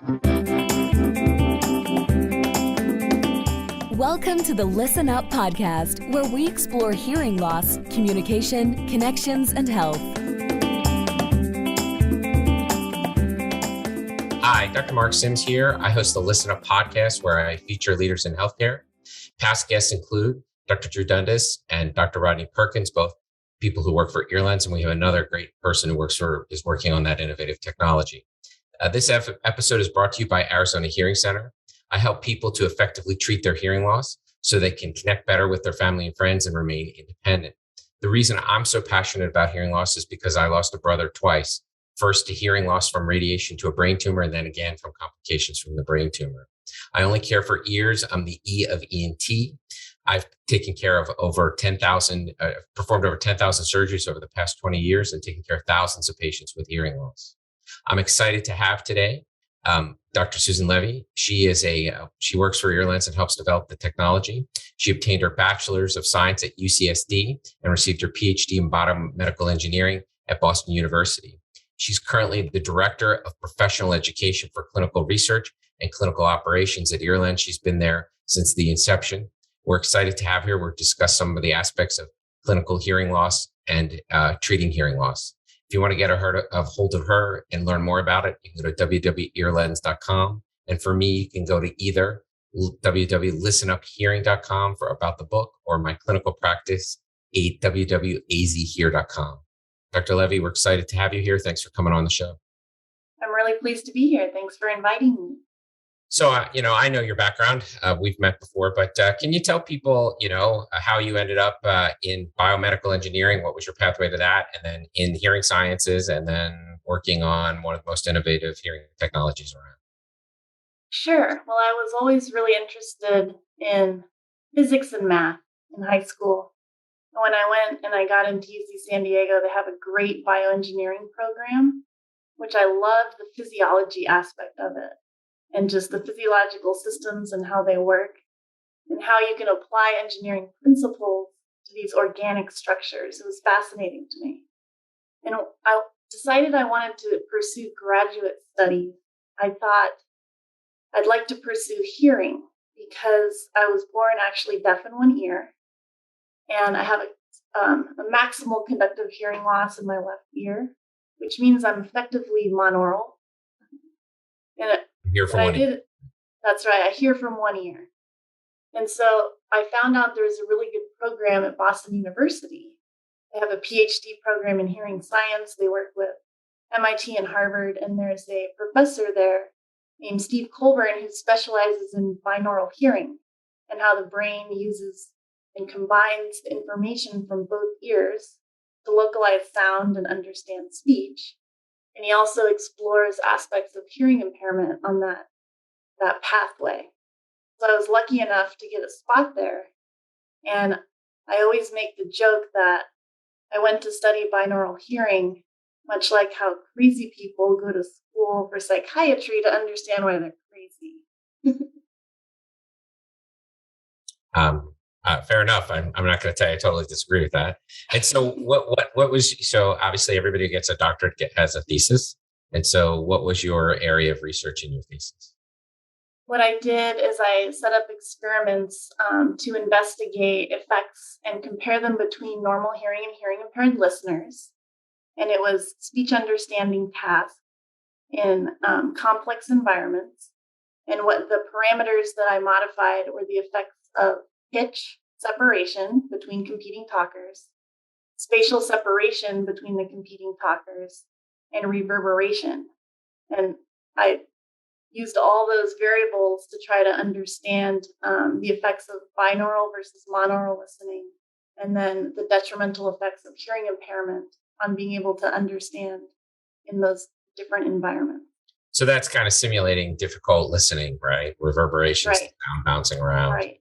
Welcome to the Listen Up podcast, where we explore hearing loss, communication, connections, and health. Hi, Dr. Mark Sims here. I host the Listen Up podcast, where I feature leaders in healthcare. Past guests include Dr. Drew Dundas and Dr. Rodney Perkins, both people who work for Earlens, and we have another great person who is working on that innovative technology. This episode is brought to you by Arizona Hearing Center. I help people to effectively treat their hearing loss so they can connect better with their family and friends and remain independent. The reason I'm so passionate about hearing loss is because I lost a brother twice. First to hearing loss from radiation to a brain tumor, and then again from complications from the brain tumor. I only care for ears. I'm the E of ENT. I've taken care of performed over 10,000 surgeries over the past 20 years and taken care of thousands of patients with hearing loss. I'm excited to have today Dr. Suzy Levy. She works for Earlens and helps develop the technology. She obtained her Bachelor's of Science at UCSD and received her PhD in biomedical engineering at Boston University. She's currently the Director of Professional Education for Clinical Research and Clinical Operations at Earlens. She's been there since the inception. We're excited to have her. We'll discuss some of the aspects of clinical hearing loss and treating hearing loss. If you want to get a hold of her and learn more about it, you can go to www.earlens.com. And for me, you can go to either www.listenuphearing.com about the book, or my clinical practice, www.azhear.com. Dr. Levy, we're excited to have you here. Thanks for coming on the show. I'm really pleased to be here. Thanks for inviting me. So, I know your background. We've met before, but can you tell people, how you ended up in biomedical engineering? What was your pathway to that? And then in hearing sciences, and then working on one of the most innovative hearing technologies around? Sure. Well, I was always really interested in physics and math in high school. When I went and I got into UC San Diego, they have a great bioengineering program, which I love the physiology aspect of it, and just the physiological systems and how they work, and how you can apply engineering principles to these organic structures. It was fascinating to me. And I decided I wanted to pursue graduate studies. I thought I'd like to pursue hearing because I was born actually deaf in one ear, and I have a maximal conductive hearing loss in my left ear, which means I'm effectively monaural. And Hear from one ear. That's right. I hear from one ear. And so I found out there's a really good program at Boston University. They have a PhD program in hearing science. They work with MIT and Harvard. And there's a professor there named Steve Colburn who specializes in binaural hearing and how the brain uses and combines the information from both ears to localize sound and understand speech. And he also explores aspects of hearing impairment on that pathway. So I was lucky enough to get a spot there. And I always make the joke that I went to study binaural hearing, much like how crazy people go to school for psychiatry to understand why they're crazy. Fair enough. I'm not going to tell you I totally disagree with that. And so what was, so obviously everybody who gets a doctorate has a thesis. And so what was your area of research in your thesis? What I did is I set up experiments to investigate effects and compare them between normal hearing and hearing impaired listeners. And it was speech understanding tasks in complex environments. And what the parameters that I modified were the effects of pitch separation between competing talkers, spatial separation between the competing talkers, and reverberation. And I used all those variables to try to understand the effects of binaural versus monaural listening, and then the detrimental effects of hearing impairment on being able to understand in those different environments. So that's kind of simulating difficult listening, right? Reverberations, Right. Sound bouncing around. Right.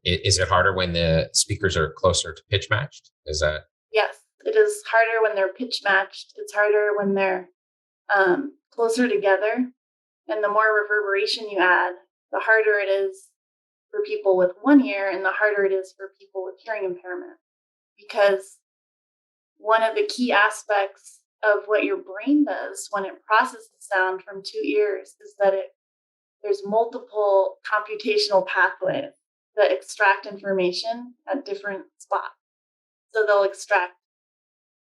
Is it harder when the speakers are closer to pitch matched? Is that? Yes, it is harder when they're pitch matched. It's harder when they're closer together. And the more reverberation you add, the harder it is for people with one ear and the harder it is for people with hearing impairment. Because one of the key aspects of what your brain does when it processes sound from two ears is that there's multiple computational pathways that extract information at different spots. So they'll extract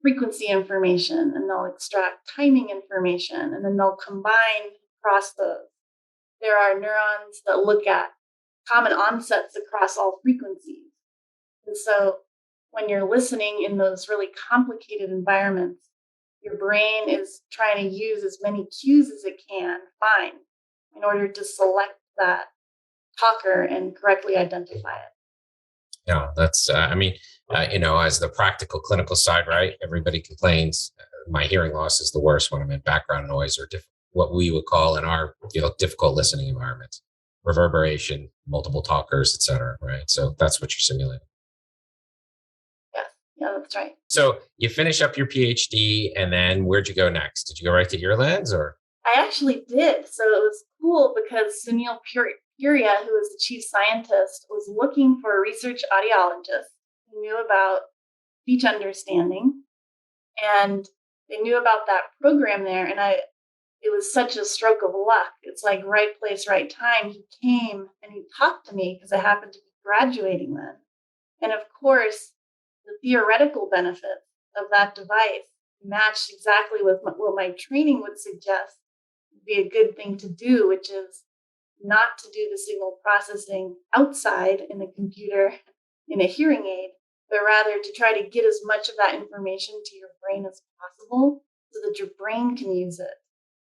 frequency information, and they'll extract timing information, and then they'll combine across those. There are neurons that look at common onsets across all frequencies. And so when you're listening in those really complicated environments, your brain is trying to use as many cues as it can find in order to select that talker and correctly identify it. Yeah, that's, as the practical clinical side, right? Everybody complains. My hearing loss is the worst when I'm in background noise or what we would call in our difficult listening environments, reverberation, multiple talkers, et cetera, right? So that's what you're simulating. Yeah, that's right. So you finish up your PhD, and then where'd you go next? Did you go right to Earlens, or? I actually did. So it was cool because Sunil Puria, who was the chief scientist, was looking for a research audiologist who knew about speech understanding, and they knew about that program there. And it was such a stroke of luck. It's like right place, right time. He came and he talked to me because I happened to be graduating then. And of course, the theoretical benefits of that device matched exactly with what my training would suggest would be a good thing to do, which is not to do the signal processing outside in the computer in a hearing aid, but rather to try to get as much of that information to your brain as possible so that your brain can use it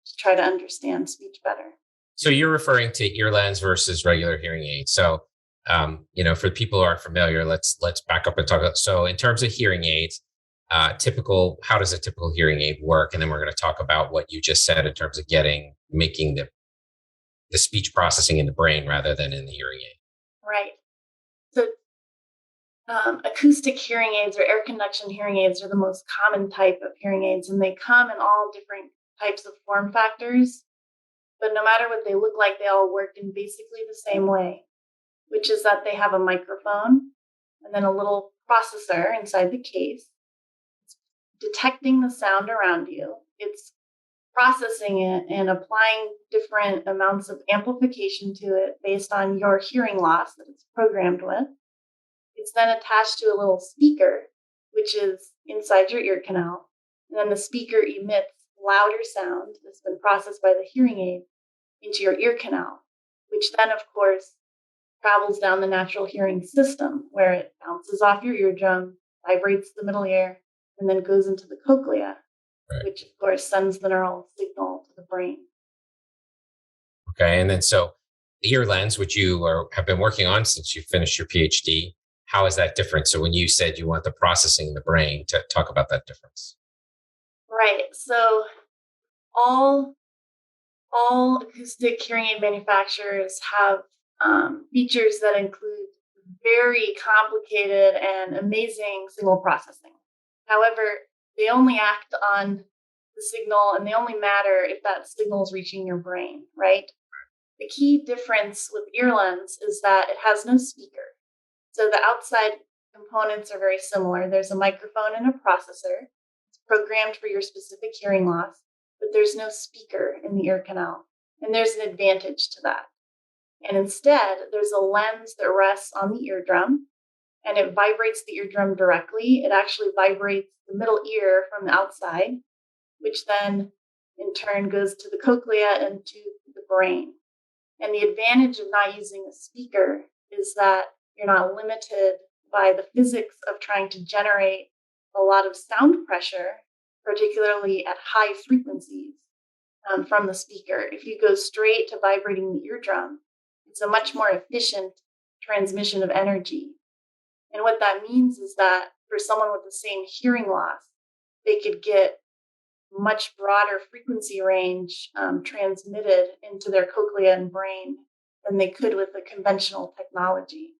to try to understand speech better. So you're referring to Earlens versus regular hearing aids. So, for people who aren't familiar, let's back up and talk about. So in terms of hearing aids, how does a typical hearing aid work? And then we're going to talk about what you just said in terms of making the speech processing in the brain rather than in the hearing aid. Right. So acoustic hearing aids or air conduction hearing aids are the most common type of hearing aids, and they come in all different types of form factors. But no matter what they look like, they all work in basically the same way, which is that they have a microphone and then a little processor inside the case. It's detecting the sound around you. It's processing it and applying different amounts of amplification to it based on your hearing loss that it's programmed with. It's then attached to a little speaker, which is inside your ear canal. And then the speaker emits louder sound that's been processed by the hearing aid into your ear canal, which then, of course, travels down the natural hearing system where it bounces off your eardrum, vibrates the middle ear, and then goes into the cochlea, right, which, of course, sends the neural signal to the brain. Okay. And then so the Earlens, which you have been working on since you finished your PhD, how is that different? So when you said you want the processing in the brain, to talk about that difference. Right. So all acoustic hearing aid manufacturers have features that include very complicated and amazing signal processing. However, they only act on the signal and they only matter if that signal is reaching your brain, right? The key difference with Earlens is that it has no speaker. So the outside components are very similar. There's a microphone and a processor. It's programmed for your specific hearing loss, but there's no speaker in the ear canal. And there's an advantage to that. And instead, there's a lens that rests on the eardrum, and it vibrates the eardrum directly. It actually vibrates the middle ear from the outside, which then in turn goes to the cochlea and to the brain. And the advantage of not using a speaker is that you're not limited by the physics of trying to generate a lot of sound pressure, particularly at high frequencies from the speaker. If you go straight to vibrating the eardrum, it's a much more efficient transmission of energy. And what that means is that for someone with the same hearing loss, they could get much broader frequency range transmitted into their cochlea and brain than they could with the conventional technology.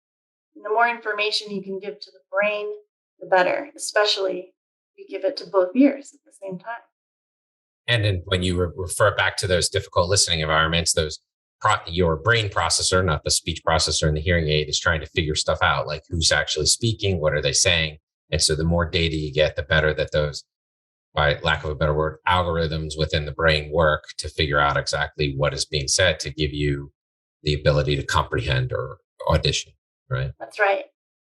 And the more information you can give to the brain, the better, especially if you give it to both ears at the same time. And then when you refer back to those difficult listening environments, your brain processor, not the speech processor in the hearing aid, is trying to figure stuff out, like who's actually speaking, what are they saying. And so the more data you get, the better that those by lack of a better word, algorithms within the brain work to figure out exactly what is being said to give you the ability to comprehend or audition, right? That's right.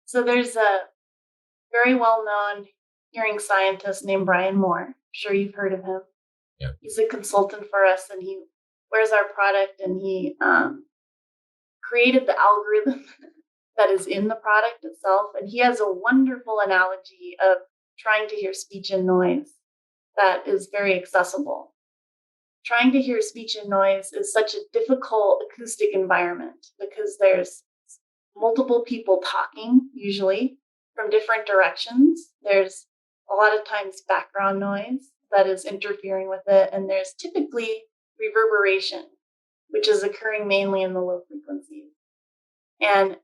So there's a very well-known hearing scientist named Brian Moore. I'm sure you've heard of him. Yeah. He's a consultant for us, and he wears our product, and he created the algorithm that is in the product itself. And he has a wonderful analogy of trying to hear speech and noise that is very accessible. Trying to hear speech and noise is such a difficult acoustic environment because there's multiple people talking, usually from different directions. There's a lot of times background noise that is interfering with it. And there's typically reverberation, which is occurring mainly in the low frequencies. And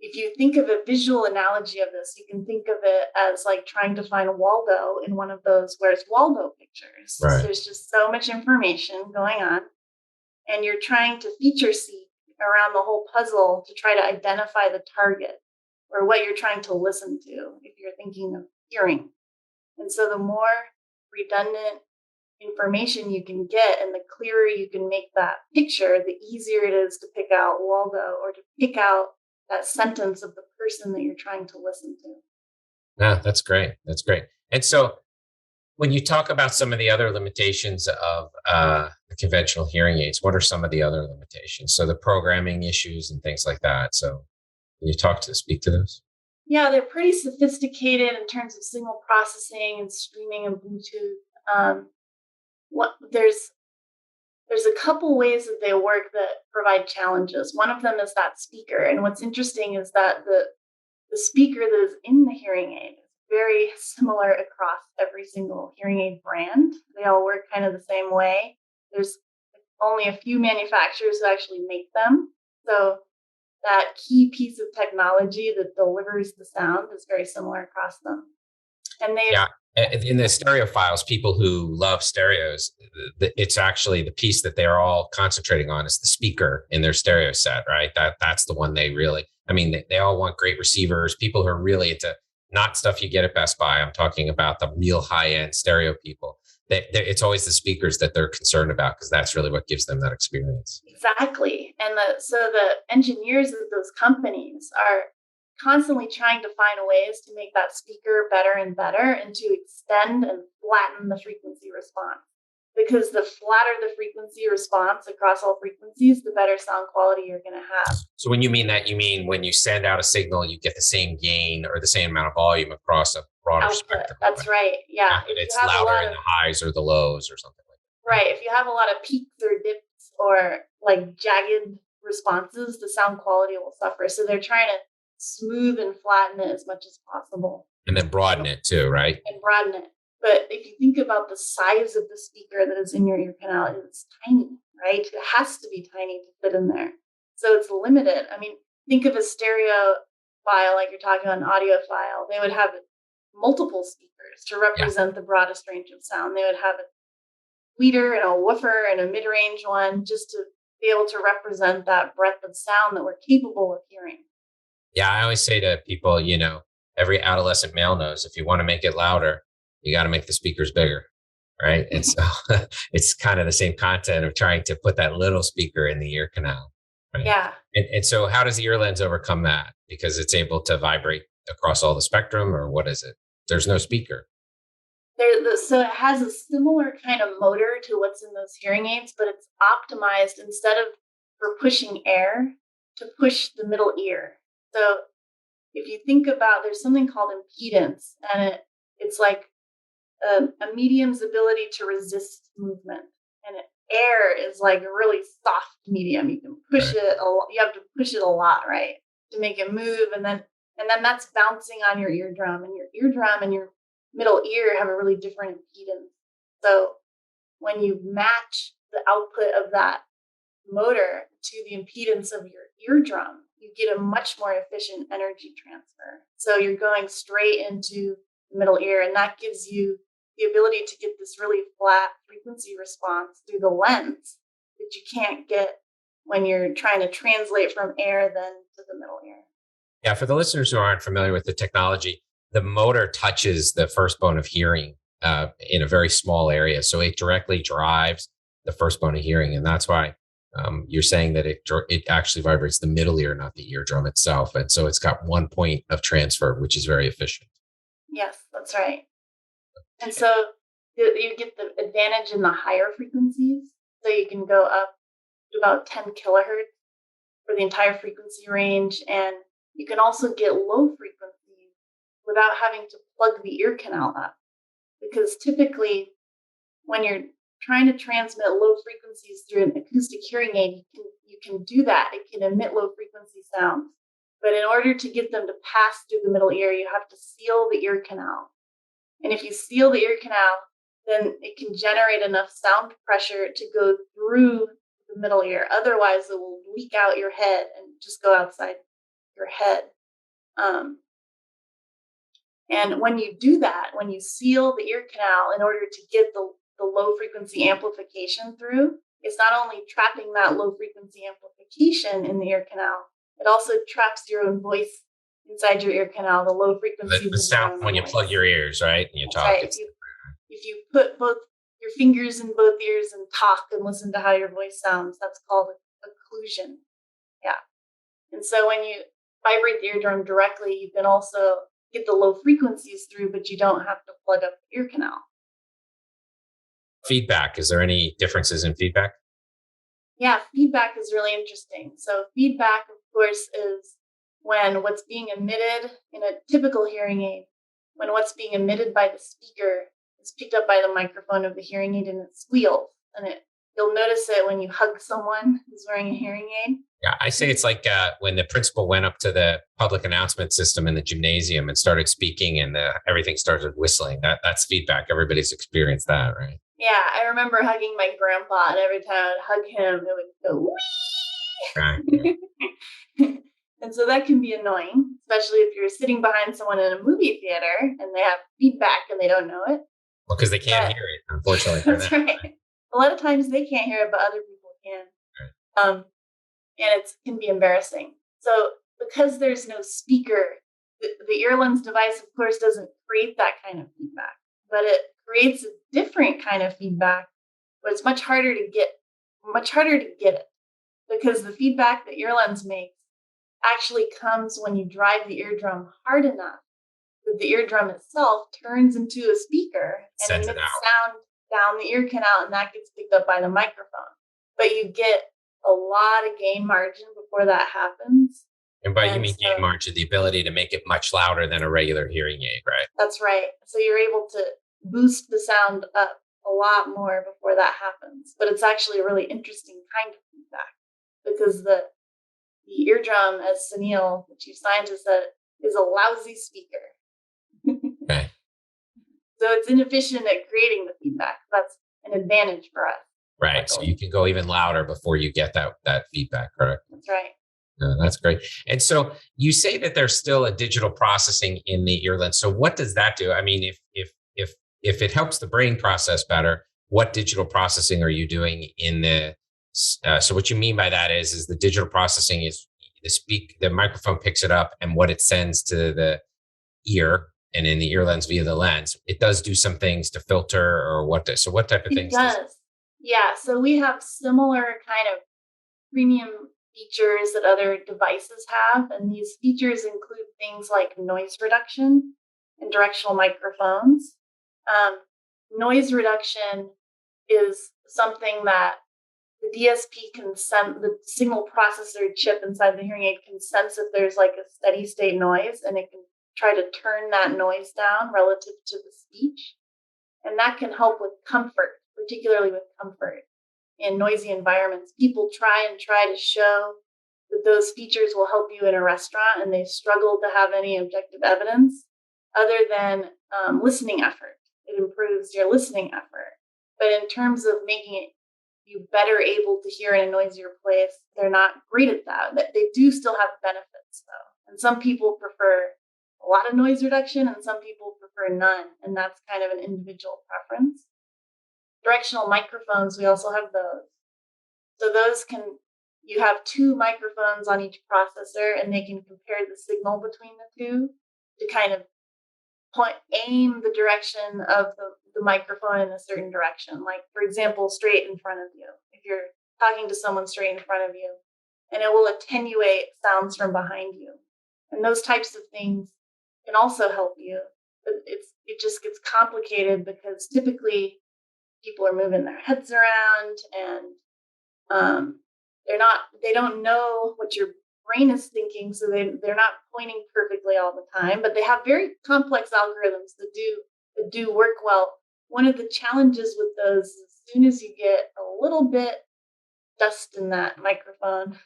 if you think of a visual analogy of this, you can think of it as like trying to find Waldo in one of those Where's Waldo pictures. Right. So there's just so much information going on, and you're trying to feature seek around the whole puzzle to try to identify the target or what you're trying to listen to if you're thinking of hearing. And so the more redundant information you can get and the clearer you can make that picture, the easier it is to pick out Waldo or to pick out that sentence of the person that you're trying to listen to. Yeah, that's great. That's great. And so when you talk about some of the other limitations of the conventional hearing aids, what are some of the other limitations? So the programming issues and things like that. So can you speak to those? Yeah, they're pretty sophisticated in terms of signal processing and streaming and Bluetooth. There's a couple ways that they work that provide challenges. One of them is that speaker. And what's interesting is that the speaker that is in the hearing aid is very similar across every single hearing aid brand. They all work kind of the same way. There's only a few manufacturers that actually make them. So that key piece of technology that delivers the sound is very similar across them. And in the stereophiles, people who love stereos, it's actually the piece that they're all concentrating on is the speaker in their stereo set, right? That's the one they really, they all want great receivers. People who are really into not stuff you get at Best Buy. I'm talking about the real high-end stereo people. It's always the speakers that they're concerned about because that's really what gives them that experience. Exactly. And so the engineers of those companies are constantly trying to find ways to make that speaker better and better and to extend and flatten the frequency response. Because the flatter the frequency response across all frequencies, the better sound quality you're going to have. So when you mean that, you mean when you send out a signal, you get the same gain or the same amount of volume across a broader output. Spectrum. That's right. Yeah. It's louder in the highs or the lows or something like that. Right. If you have a lot of peaks or dips or like jagged responses, the sound quality will suffer. So they're trying to smooth and flatten it as much as possible. And then broaden it too, right? And broaden it. But if you think about the size of the speaker that is in your ear canal, it's tiny, right? It has to be tiny to fit in there. So it's limited. Think of a stereo file like you're talking about an audio file. They would have multiple speakers to represent the broadest range of sound. They would have a tweeter and a woofer and a mid-range one just to be able to represent that breadth of sound that we're capable of hearing. Yeah, I always say to people, every adolescent male knows if you want to make it louder, you got to make the speakers bigger, right? And so it's kind of the same content of trying to put that little speaker in the ear canal. Right? Yeah. And so how does the Earlens overcome that? Because it's able to vibrate across all the spectrum, or what is it? There's no speaker. So it has a similar kind of motor to what's in those hearing aids, but it's optimized instead of for pushing air to push the middle ear. So if you think about, there's something called impedance, and it's like a medium's ability to resist movement. And air is like a really soft medium. You can push it. You have to push it a lot, right, to make it move. And then that's bouncing on your eardrum, and your eardrum and your middle ear have a really different impedance. So when you match the output of that motor to the impedance of your eardrum, you get a much more efficient energy transfer. So you're going straight into the middle ear, and that gives you the ability to get this really flat frequency response through the lens that you can't get when you're trying to translate from air then to the middle ear. Yeah, for the listeners who aren't familiar with the technology, the motor touches the first bone of hearing in a very small area. So it directly drives the first bone of hearing. And that's why you're saying that it actually vibrates the middle ear, not the eardrum itself. And so it's got one point of transfer, which is very efficient. Yes, that's right. And so you get the advantage in the higher frequencies. So you can go up to about 10 kilohertz for the entire frequency range. And you can also get low frequencies without having to plug the ear canal up. Because typically, when you're trying to transmit low frequencies through an acoustic hearing aid, you can do that. It can emit low frequency sounds. But in order to get them to pass through the middle ear, you have to seal the ear canal. And if you seal the ear canal, then it can generate enough sound pressure to go through the middle ear. Otherwise, it will leak out your head and just go outside your head. And when you do that, when you seal the ear canal in order to get the low frequency amplification through, it's not only trapping that low frequency amplification in the ear canal, it also traps your own voice inside your ear canal, the low frequencies. The sound when you plug your ears, right? And you talk. Right. If you put both your fingers in both ears and talk and listen to how your voice sounds, that's called occlusion. Yeah. And so when you vibrate the eardrum directly, you can also get the low frequencies through, but you don't have to plug up the ear canal. Feedback. Is there any differences in feedback? Yeah, feedback is really interesting. So feedback, of course, is when what's being emitted in a typical hearing aid, when what's being emitted by the speaker is picked up by the microphone of the hearing aid and it squeals. And you'll notice it when you hug someone who's wearing a hearing aid. Yeah, I say it's like when the principal went up to the public announcement system in the gymnasium and started speaking and everything started whistling. That's feedback. Everybody's experienced that, right? Yeah, I remember hugging my grandpa, and every time I would hug him, it would go wee. Right. And so that can be annoying, especially if you're sitting behind someone in a movie theater and they have feedback and they don't know it. Well, because they can't hear it, unfortunately. For That's them. right. A lot of times they can't hear it, but other people can. Right. And it can be embarrassing. So because there's no speaker, the Earlens device, of course, doesn't create that kind of feedback, but it creates a different kind of feedback, but it's much harder to get it because the feedback that Earlens makes actually comes when you drive the eardrum hard enough that the eardrum itself turns into a speaker and emits sound down the ear canal, and that gets picked up by the microphone. But you get a lot of gain margin before that happens. And by you mean gain margin, the ability to make it much louder than a regular hearing aid, right? That's right. So you're able to boost the sound up a lot more before that happens. But it's actually a really interesting kind of feedback because the eardrum, as Sunil, the chief scientist, said, is a lousy speaker. Okay. So it's inefficient at creating the feedback. That's an advantage for us. Right. So you can go even louder before you get that feedback, correct? That's right. No, that's great. And so you say that there's still a digital processing in the Earlens. So what does that do? I mean, if it helps the brain process better, what digital processing are you doing in the? So what you mean by that is the digital processing is the microphone picks it up and what it sends to the ear and in the Earlens via the lens. It does do some things to filter or what does. So what type of things? It does. Yeah. So we have similar kind of premium features that other devices have. And these features include things like noise reduction and directional microphones. Noise reduction is something that the DSP can the signal processor chip inside the hearing aid can sense if there's like a steady state noise, and it can try to turn that noise down relative to the speech. And that can help with comfort, particularly with comfort in noisy environments. People try to show that those features will help you in a restaurant, and they struggle to have any objective evidence other than listening effort. It improves your listening effort. But in terms of making you better able to hear in a noisier place, they're not great at that. They do still have benefits, though. And some people prefer a lot of noise reduction, and some people prefer none. And that's kind of an individual preference. Directional microphones, we also have those. So those you have two microphones on each processor, and they can compare the signal between the two to kind of aim the direction of the microphone in a certain direction. Like, for example, straight in front of you. If you're talking to someone straight in front of you, and it will attenuate sounds from behind you. And those types of things can also help you. But it just gets complicated because typically people are moving their heads around, and they don't know what your brain is thinking, so they're not pointing perfectly all the time, but they have very complex algorithms that do work well. One of the challenges with those is as soon as you get a little bit dust in that microphone,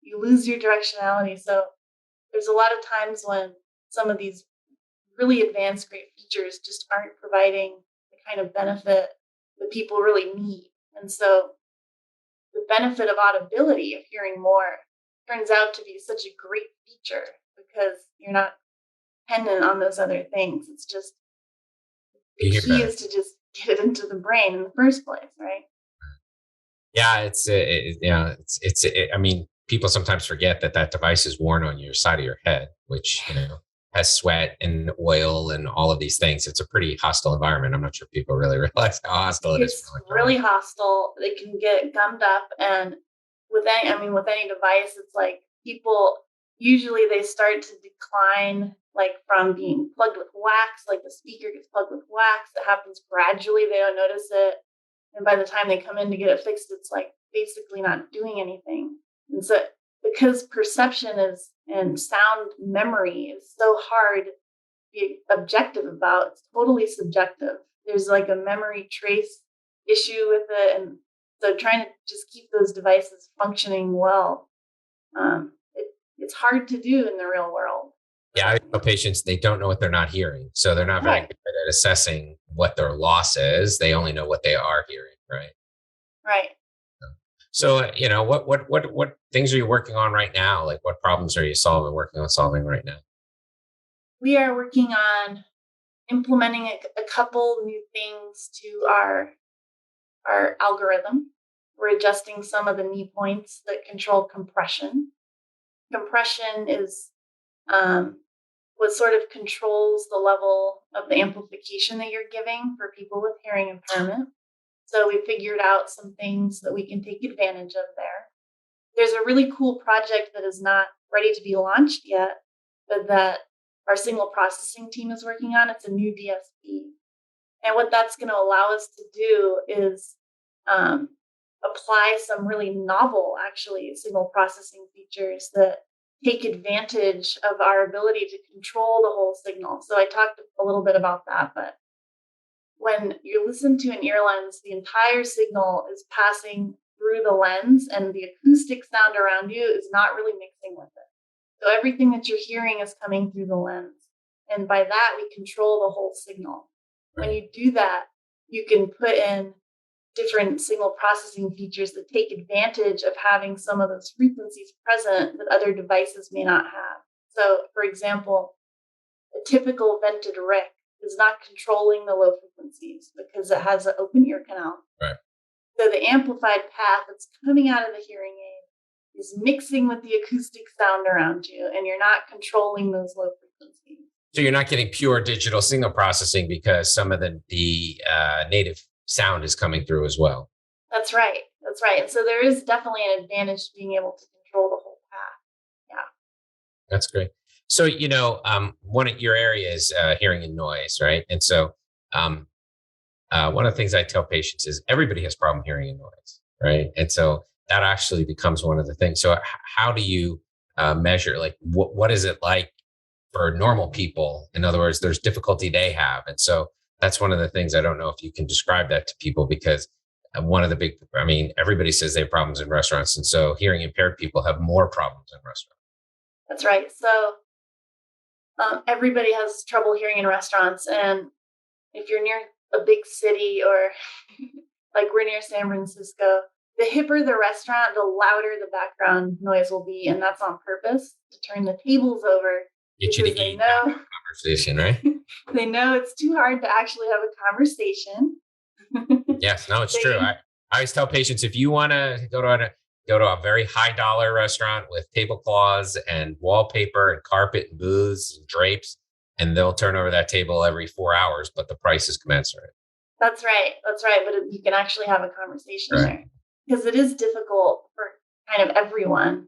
you lose your directionality. So there's a lot of times when some of these really advanced great features just aren't providing the kind of benefit that people really need. And so the benefit of audibility, of hearing more, turns out to be such a great feature because you're not dependent on those other things. It's just the key is to just get it into the brain in the first place, right? Yeah, I mean, people sometimes forget that device is worn on your side of your head, which, has sweat and oil and all of these things. It's a pretty hostile environment. I'm not sure people really realize how hostile it is. It's really hostile. They can get gummed up, and with any device, it's like people usually they start to decline, like from being plugged with wax, like the speaker gets plugged with wax. It happens gradually. They don't notice it. And by the time they come in to get it fixed, it's like basically not doing anything. And so because perception and sound memory is so hard to be objective about, it's totally subjective. There's like a memory trace issue with it. And so trying to just keep those devices functioning well, it's hard to do in the real world. Yeah, I tell patients they don't know what they're not hearing. So they're not very good at assessing what their loss is. They only know what they are hearing, right? Right. So, what things are you working on right now? Like what problems are you working on solving right now? We are working on implementing a couple new things to our algorithm. We're adjusting some of the knee points that control compression. Compression is what sort of controls the level of the amplification that you're giving for people with hearing impairment. So we figured out some things that we can take advantage of there. There's a really cool project that is not ready to be launched yet, but that our signal processing team is working on. It's a new DSP. And what that's going to allow us to do is apply some really novel, actually, signal processing features that take advantage of our ability to control the whole signal. So I talked a little bit about that, but when you listen to an ear lens, the entire signal is passing through the lens, and the acoustic sound around you is not really mixing with it. So everything that you're hearing is coming through the lens. And by that, we control the whole signal. When you do that, you can put in different signal processing features that take advantage of having some of those frequencies present that other devices may not have. So, for example, a typical vented RIC is not controlling the low frequencies because it has an open ear canal. Right. So the amplified path that's coming out of the hearing aid is mixing with the acoustic sound around you, and you're not controlling those low frequencies. So you're not getting pure digital signal processing because some of the native sound is coming through as well. That's right. And so there is definitely an advantage to being able to control the whole path. Yeah. That's great. So, one of your areas, hearing and noise, right? And so one of the things I tell patients is everybody has problem hearing and noise, right? And so that actually becomes one of the things. So how do you measure, like, what is it like for normal people? In other words, there's difficulty they have. And so that's one of the things. I don't know if you can describe that to people, because everybody says they have problems in restaurants. And so hearing impaired people have more problems in restaurants. That's right. So everybody has trouble hearing in restaurants. And if you're near a big city, or like we're near San Francisco, the hipper the restaurant, the louder the background noise will be. And that's on purpose to turn the tables over. Get you to eat conversation, right? They know it's too hard to actually have a conversation. Yes, no, it's true. I always tell patients, if you want to go to a very high dollar restaurant with tablecloths and wallpaper and carpet and booths and drapes, and they'll turn over that table every 4 hours, but the price is commensurate. That's right. That's right. But you can actually have a conversation Right. there, because it is difficult for kind of everyone,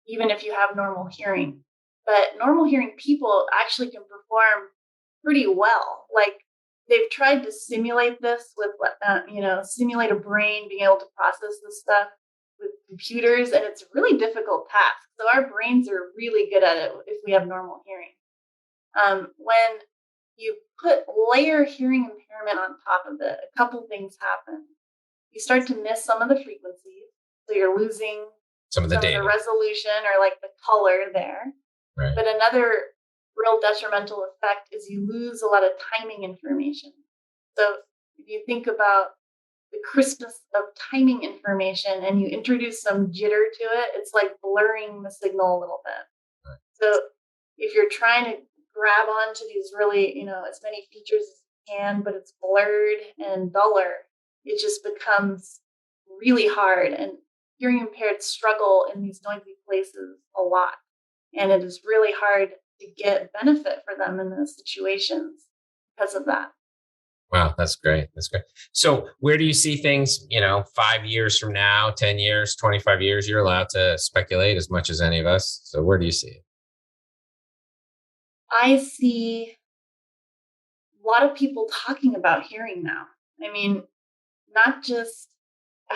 even if you have normal hearing. But normal hearing people actually can perform pretty well. Like, they've tried to simulate this with, simulate a brain being able to process this stuff with computers, and it's a really difficult task. So our brains are really good at it if we have normal hearing. When you layer hearing impairment on top of it, a couple things happen. You start to miss some of the frequencies, so you're losing Some of the data. the resolution or like the color there. Right. But another real detrimental effect is you lose a lot of timing information. So if you think about the crispness of timing information and you introduce some jitter to it, it's like blurring the signal a little bit. Right. So if you're trying to grab onto these really, as many features as you can, but it's blurred and duller, it just becomes really hard. And hearing impaired struggle in these noisy places a lot. And it is really hard to get benefit for them in those situations because of that. Wow, that's great. That's great. So where do you see things, 5 years from now, 10 years, 25 years? You're allowed to speculate as much as any of us. So where do you see it? I see a lot of people talking about hearing now. I mean, not just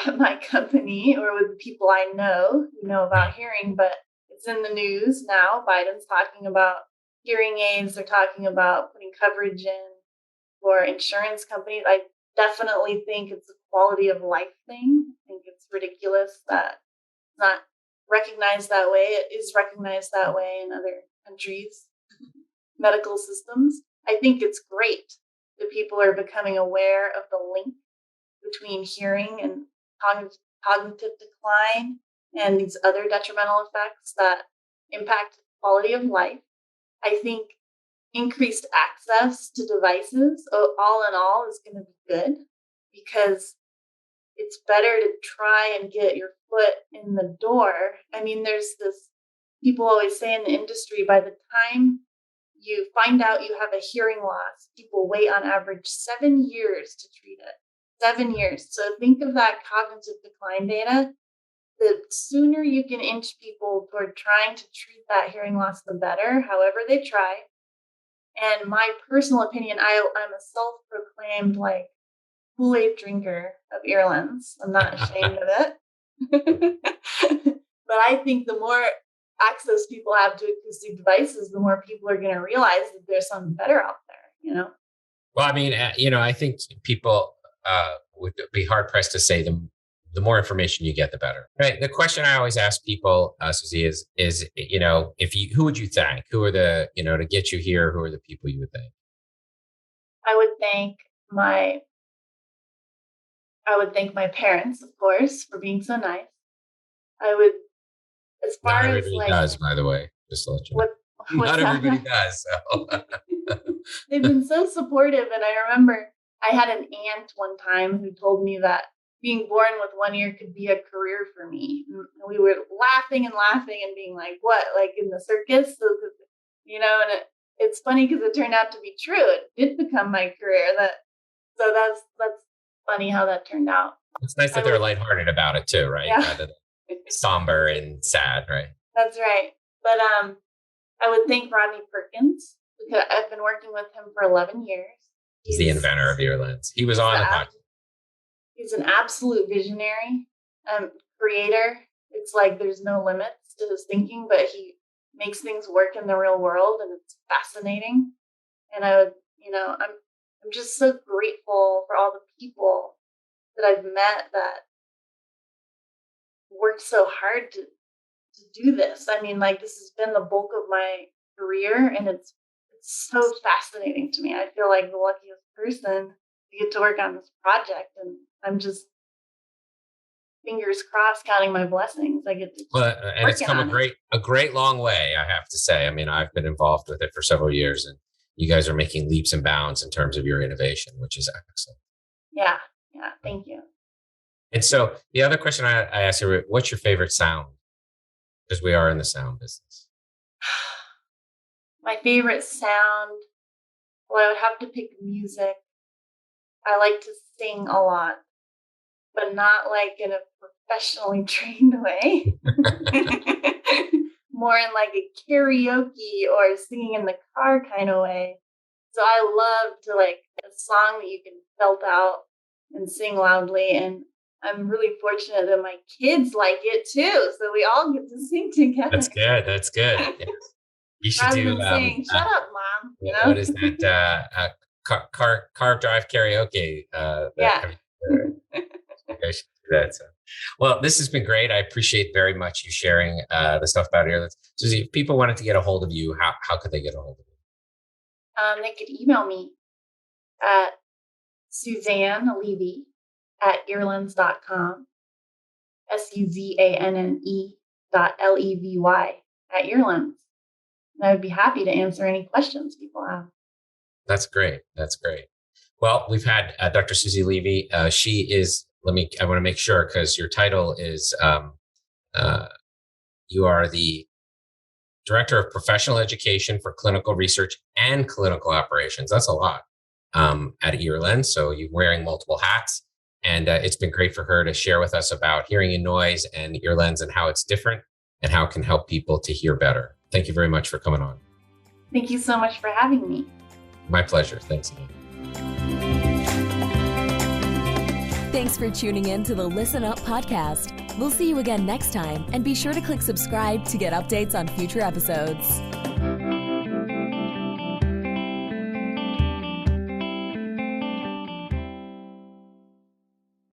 at my company or with the people I know who know about hearing, but it's in the news now. Biden's talking about hearing aids. They're talking about putting coverage in for insurance companies. I definitely think it's a quality of life thing. I think it's ridiculous that it's not recognized that way. It is recognized that way in other countries' medical systems. I think it's great that people are becoming aware of the link between hearing and cognitive decline and these other detrimental effects that impact quality of life. I think increased access to devices, all in all, is going to be good, because it's better to try and get your foot in the door. I mean, there's this, people always say in the industry, by the time you find out you have a hearing loss, people wait on average 7 years to treat it. 7 years. So think of that cognitive decline data. The sooner you can inch people toward trying to treat that hearing loss, the better, however they try. And my personal opinion, I'm a self-proclaimed Kool-Aid drinker of Earlens. I'm not ashamed of it. But I think the more access people have to acoustic devices, the more people are going to realize that there's something better out there, Well, I mean, I think people would be hard pressed to say the more information you get, the better. Right. The question I always ask people, Suzy, is who would you thank? Who are the, to get you here? Who are the people you would thank? I would thank my parents, of course, for being so nice. I would, as far Not as everybody does, by the way, just to let you know. Not everybody does. So. They've been so supportive, and I remember I had an aunt one time who told me that being born with one ear could be a career for me. And we were laughing and being like, what, like in the circus? So, and it's funny because it turned out to be true. It did become my career. So that's funny how that turned out. It's nice that they're lighthearted about it too, right? Yeah. Rather than somber and sad, right? That's right. But I would thank Rodney Perkins, because I've been working with him for 11 years. He's the inventor of Earlens. He was on the podcast. He's an absolute visionary, creator. It's like there's no limits to his thinking, but he makes things work in the real world, and it's fascinating. And I would, I'm just so grateful for all the people that I've met that worked so hard to do this. I mean, this has been the bulk of my career, and it's so fascinating to me. I feel like the luckiest person to get to work on this project, and I'm just fingers crossed, counting my blessings. I get to and it's come a great long way, I have to say. I mean, I've been involved with it for several years, and you guys are making leaps and bounds in terms of your innovation, which is excellent. Yeah, thank you. And so the other question I asked you, what's your favorite sound? Because we are in the sound business. My favorite sound, well, I would have to pick music. I like to sing a lot, but not like in a professionally trained way. More in like a karaoke or singing in the car kind of way. So I love to like a song that you can belt out and sing loudly. And I'm really fortunate that my kids like it too. So we all get to sing together. That's good. That's good. Yeah. You should Rather do. than saying, "Shut up, mom." You know? What is that? Car drive karaoke. Yeah. I should do that. So. Well, this has been great. I appreciate very much you sharing the stuff about Earlens. Suzy, if people wanted to get a hold of you, how could they get a hold of you? They could email me at Suzanne Levy at earlens.com. SUZANNE.LEVY at Earlens. And I would be happy to answer any questions people have. That's great. That's great. Well, we've had Dr. Suzy Levy. She is, I want to make sure, because your title is, you are the Director of Professional Education for Clinical Research and Clinical Operations. That's a lot at Earlens. So you're wearing multiple hats. And it's been great for her to share with us about hearing in noise and Earlens and how it's different and how it can help people to hear better. Thank you very much for coming on. Thank you so much for having me. My pleasure. Thanks again. Thanks for tuning in to the Listen Up podcast. We'll see you again next time, and be sure to click subscribe to get updates on future episodes.